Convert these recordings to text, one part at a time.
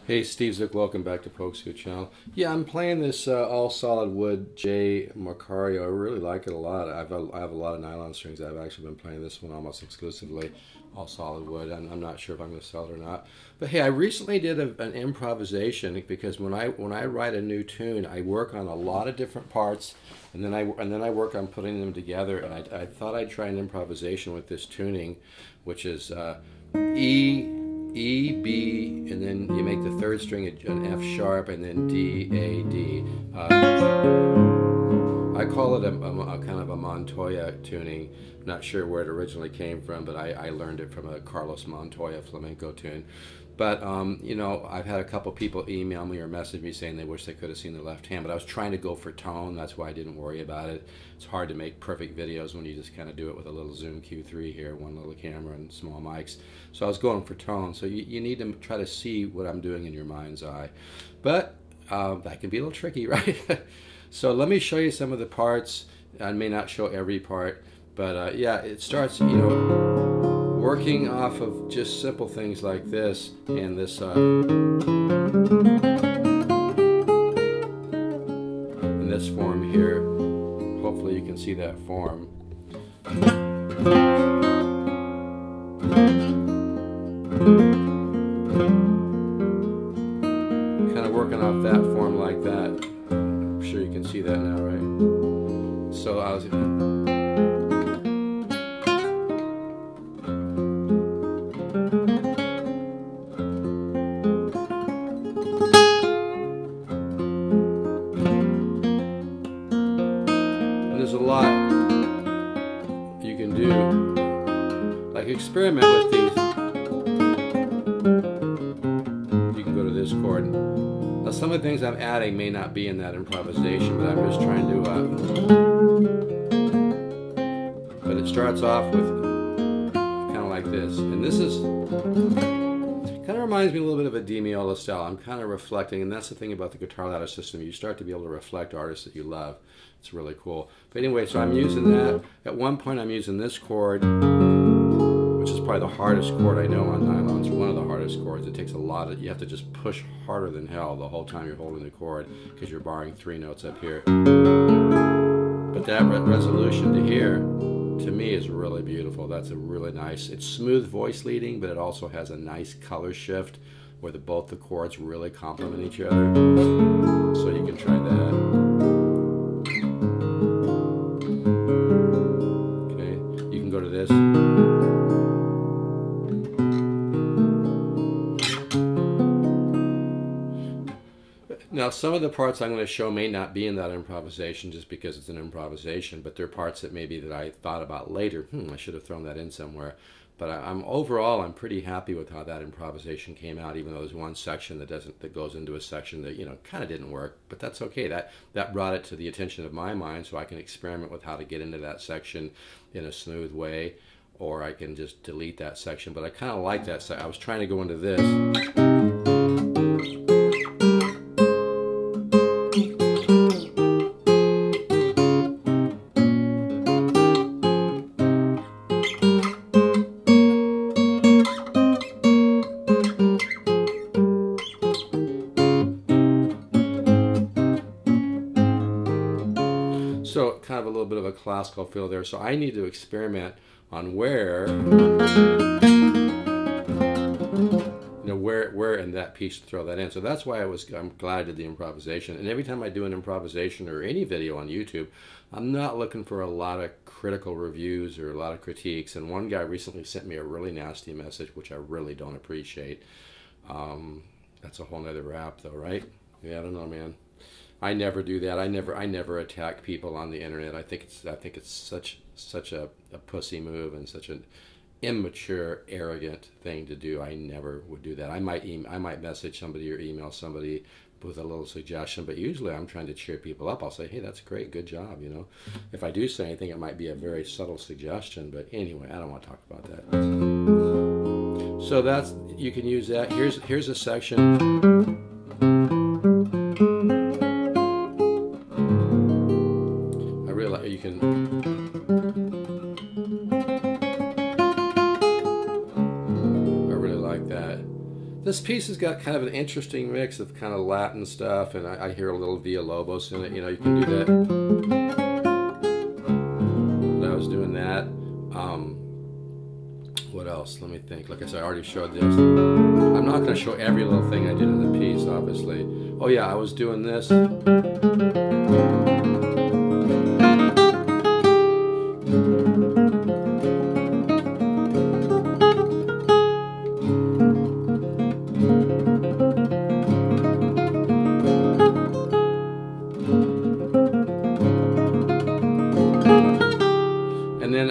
Hey, Steve Zook, welcome back to Pokescoot channel. Yeah, I'm playing this all solid wood J Macario. I really like it a lot. I have a lot of nylon strings. I've actually been playing this one almost exclusively, all solid wood. I'm not sure if I'm going to sell it or not. But hey, I recently did an improvisation because when I write a new tune, I work on a lot of different parts, and then I work on putting them together. And I thought I'd try an improvisation with this tuning, which is E, B, and then you make the third string an F sharp, and then D, A, D. I call it a kind of a Montoya tuning. Not sure where it originally came from, but I learned it from a Carlos Montoya flamenco tune. But, you know, I've had a couple people email me or message me saying they wish they could have seen the left hand, but I was trying to go for tone. That's why I didn't worry about it. It's hard to make perfect videos when you just kind of do it with a little Zoom Q3 here, one little camera and small mics. So I was going for tone. So you need to try to see what I'm doing in your mind's eye. But that can be a little tricky, right? So let me show you some of the parts. I may not show every part, but yeah, it starts, you know, working off of just simple things like this and this in this form here. Hopefully you can see that form. Kind of working off that form like that. I'm sure you can see that now, right? So I was there's a lot you can do. Like experiment with these. You can go to this chord. Now some of the things I'm adding may not be in that improvisation, but I'm just trying to but it starts off with kind of like this. And this is kind of reminds me a little bit of a D Miola style. I'm kind of reflecting, and that's the thing about the guitar ladder system. You start to be able to reflect artists that you love. It's really cool. But anyway, so I'm using that. At one point I'm using this chord, which is probably the hardest chord I know on nylon. It's one of the hardest chords. It takes a lot of, you have to just push harder than hell the whole time you're holding the chord because you're borrowing 3 notes up here. But that resolution to here, to me, is really beautiful. That's a really nice, it's smooth voice leading, but it also has a nice color shift where both the chords really complement each other. So you can try that. Okay, you can go to this. Now, some of the parts I'm going to show may not be in that improvisation just because it's an improvisation, but they're parts that maybe that I thought about later. I should have thrown that in somewhere. But overall, I'm pretty happy with how that improvisation came out, even though there's one section that goes into a section that, you know, kind of didn't work. But that's okay. That brought it to the attention of my mind, so I can experiment with how to get into that section in a smooth way, or I can just delete that section. But I kind of like that. I was trying to go into this. So kind of a little bit of a classical feel there. So I need to experiment on where, you know, where in that piece to throw that in. So that's why I'm glad I did the improvisation. And every time I do an improvisation or any video on YouTube, I'm not looking for a lot of critical reviews or a lot of critiques. And one guy recently sent me a really nasty message, which I really don't appreciate. That's a whole nother rap though, right? Yeah, I don't know, man. I never do that. I never attack people on the internet. I think it's such a pussy move and such an immature, arrogant thing to do. I never would do that. I might message somebody or email somebody with a little suggestion, but usually I'm trying to cheer people up. I'll say, hey, that's great, good job, you know. If I do say anything, it might be a very subtle suggestion, but anyway, I don't want to talk about that. So that's, you can use that. Here's a section. You can This piece has got kind of an interesting mix of kind of Latin stuff, and I hear a little Villalobos in it. You know, you can do that. But I was doing that. What else? Let me think. Like I said, I already showed this. I'm not going to show every little thing I did in the piece, obviously. Oh yeah, I was doing this.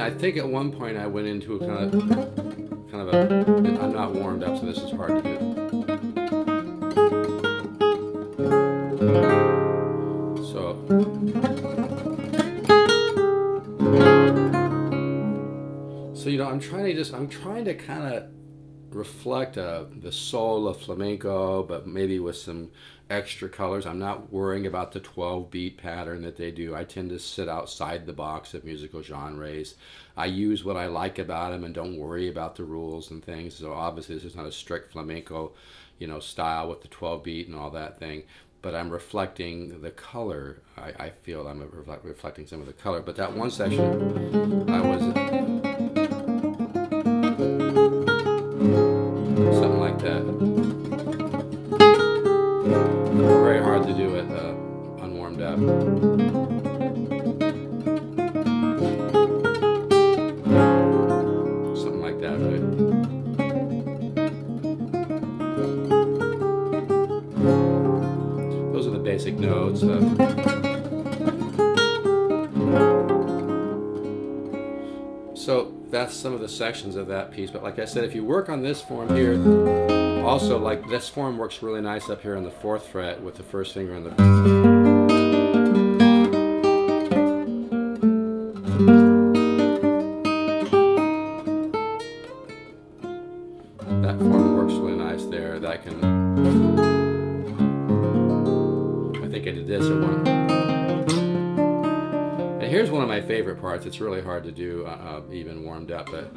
I think at one point I went into a kind of a, I'm not warmed up, so this is hard to do. So you know, I'm trying to kind of reflect the soul of flamenco, but maybe with some extra colors. I'm not worrying about the 12 beat pattern that they do. I tend to sit outside the box of musical genres. I use what I like about them and don't worry about the rules and things. So obviously this is not a strict flamenco, you know, style with the 12 beat and all that thing, but I'm reflecting the color. I feel I'm reflecting some of the color. But that one section, I was something like that. Very hard to do it unwarmed up. Something like that, right? Those are the basic notes. So that's some of the sections of that piece. But like I said, if you work on this form here, also like this form works really nice up here on the 4th fret with the first finger on the... That form works really nice there. That can... I think I did this at one... And here's one of my favorite parts. It's really hard to do even warmed up, but...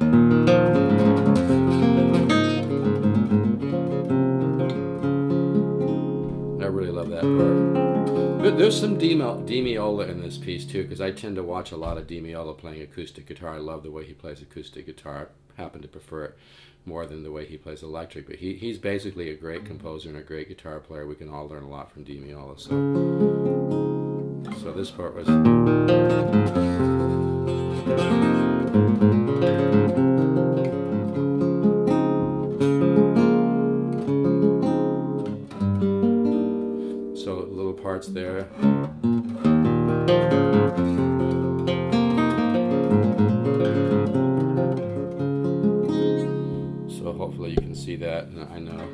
I really love that part. But there's some Di Meola in this piece too, because I tend to watch a lot of Di Meola playing acoustic guitar. I love the way he plays acoustic guitar. I happen to prefer it more than the way he plays electric. But he's basically a great composer and a great guitar player. We can all learn a lot from Di Meola. So this part was... parts there. So hopefully you can see that. I know.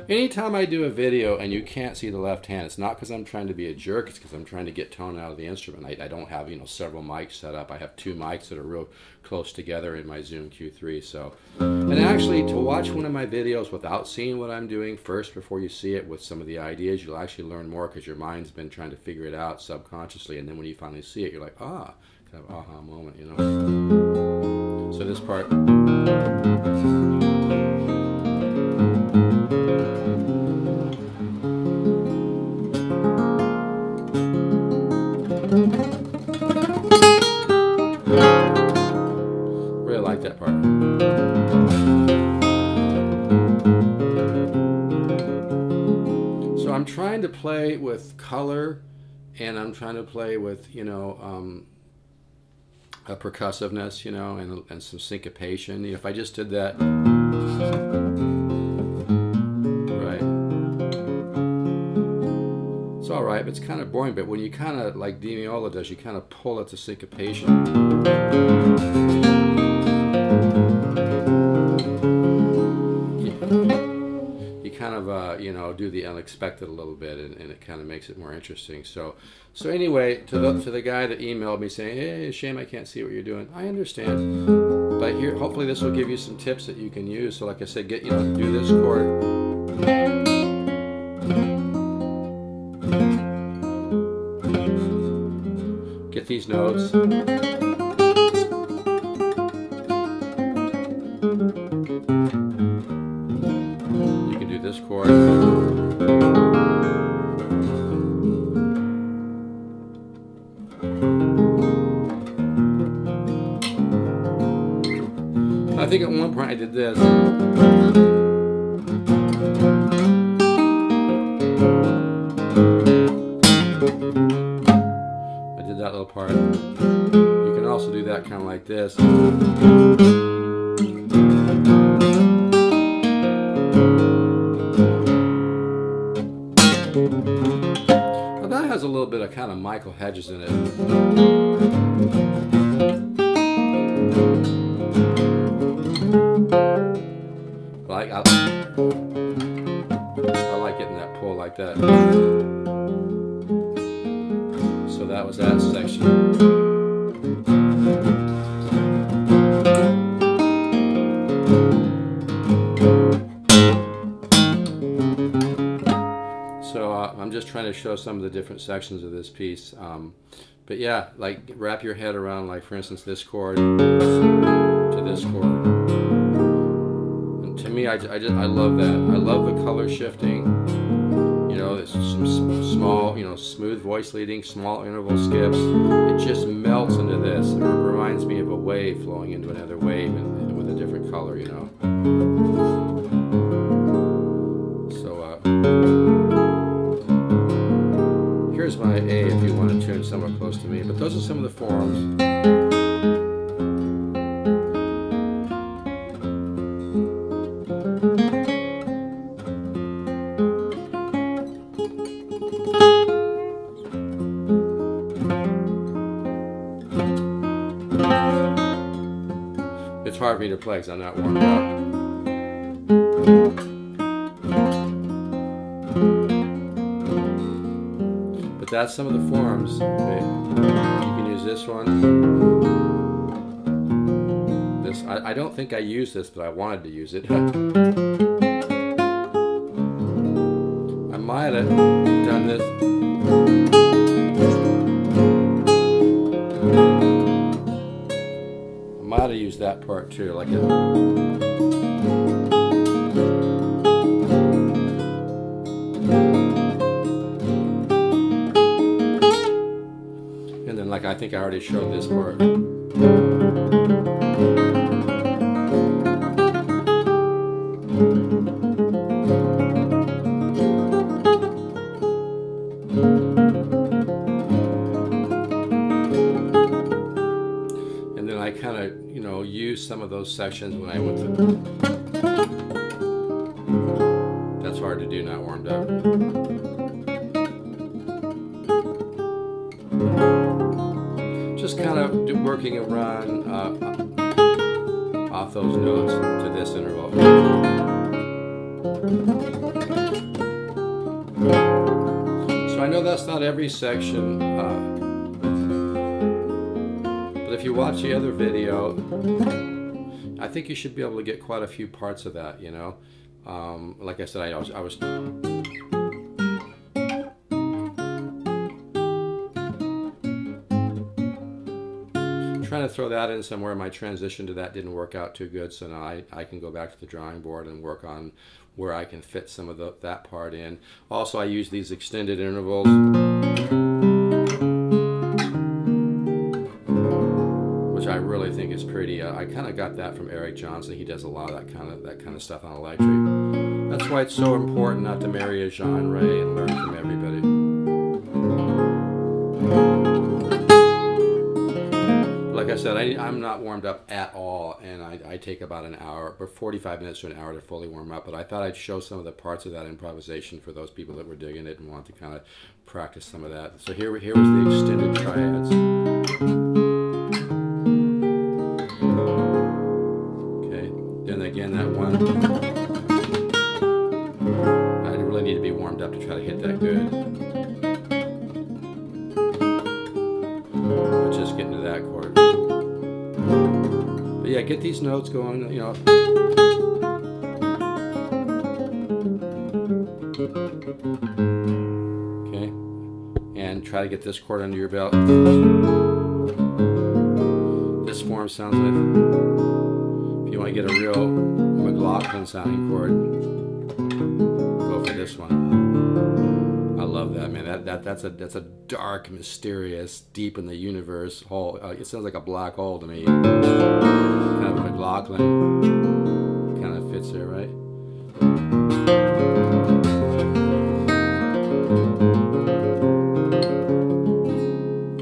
Anytime I do a video and you can't see the left hand, it's not because I'm trying to be a jerk, it's because I'm trying to get tone out of the instrument. I don't have, you know, several mics set up. I have 2 mics that are real close together in my Zoom Q3. So, and actually to watch one of my videos without seeing what I'm doing first before you see it with some of the ideas, you'll actually learn more because your mind's been trying to figure it out subconsciously, and then when you finally see it, you're like, ah, kind of aha moment, you know. So this part. Really like that part. So I'm trying to play with color, and I'm trying to play with, you know, a percussiveness, you know, and some syncopation. You know, if I just did that, right, it's all right, but it's kind of boring. But when you kind of, like Di Meola does, you kind of pull it to syncopation. You kind of, you know, do the unexpected a little bit, and it kind of makes it more interesting. So anyway, to the guy that emailed me saying, hey, shame I can't see what you're doing. I understand, but here, hopefully this will give you some tips that you can use. So like I said, you know, do this chord. Get these notes. this chord. I think at one point I did this. I did that little part. You can also do that kind of like this. Now that has a little bit of kind of Michael Hedges in it. Like I like getting that pull like that. So that was that section. So I'm just trying to show some of the different sections of this piece. But yeah, like wrap your head around, like for instance, this chord to this chord. To me, I love that. I love the color shifting. You know, it's some small, you know, smooth voice leading, small interval skips. It just melts into this. It reminds me of a wave flowing into another wave and with a different color, you know. So here's my A if you want to tune somewhat close to me. But those are some of the forms. It's hard for me to play because I'm not warmed up. But that's some of the forms. Okay. You can use this one. This I don't think I used this, but I wanted to use it. I might have done this. Might have used that part too, like it. And then, like I think I already showed this part. I kind of, you know, used some of those sections when I went to. That's hard to do not warmed up. Just kind of working a run off those notes to this interval. So I know that's not every section. If you watch the other video, I think you should be able to get quite a few parts of that, you know. Like I said, I was trying to throw that in somewhere. My transition to that didn't work out too good, so now I can go back to the drawing board and work on where I can fit some of that part in. Also, I use these extended intervals. I really think is pretty. I kind of got that from Eric Johnson. He does a lot of that kind of stuff on electric. That's why it's so important not to marry a genre and learn from everybody. Like I said, I'm not warmed up at all, and I take about an hour, or 45 minutes to an hour to fully warm up. But I thought I'd show some of the parts of that improvisation for those people that were digging it and want to kind of practice some of that. So here was the extended triads. And again, that one, I really need to be warmed up to try to hit that good. But just getting to that chord. But yeah, get these notes going, you know. Okay, and try to get this chord under your belt. This form sounds like. You want to get a real McLaughlin sounding chord. that's a dark, mysterious, deep in the universe hole. It sounds like a black hole to me. Kind of a McLaughlin kind of fits there, right?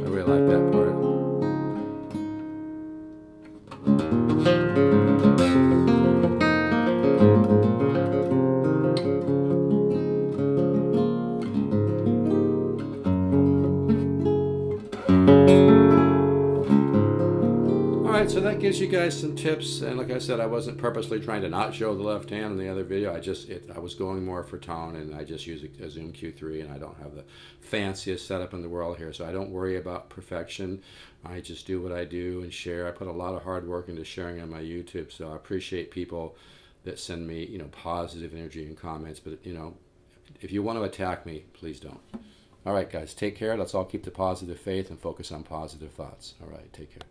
I really like that part. Alright, so that gives you guys some tips, and like I said, I wasn't purposely trying to not show the left hand in the other video. I was going more for tone, and I just use a Zoom Q3, and I don't have the fanciest setup in the world here, so I don't worry about perfection. I just do what I do and share. I put a lot of hard work into sharing on my YouTube, so I appreciate people that send me, you know, positive energy and comments, but, you know, if you want to attack me, please don't. All right, guys, take care. Let's all keep the positive faith and focus on positive thoughts. All right, take care.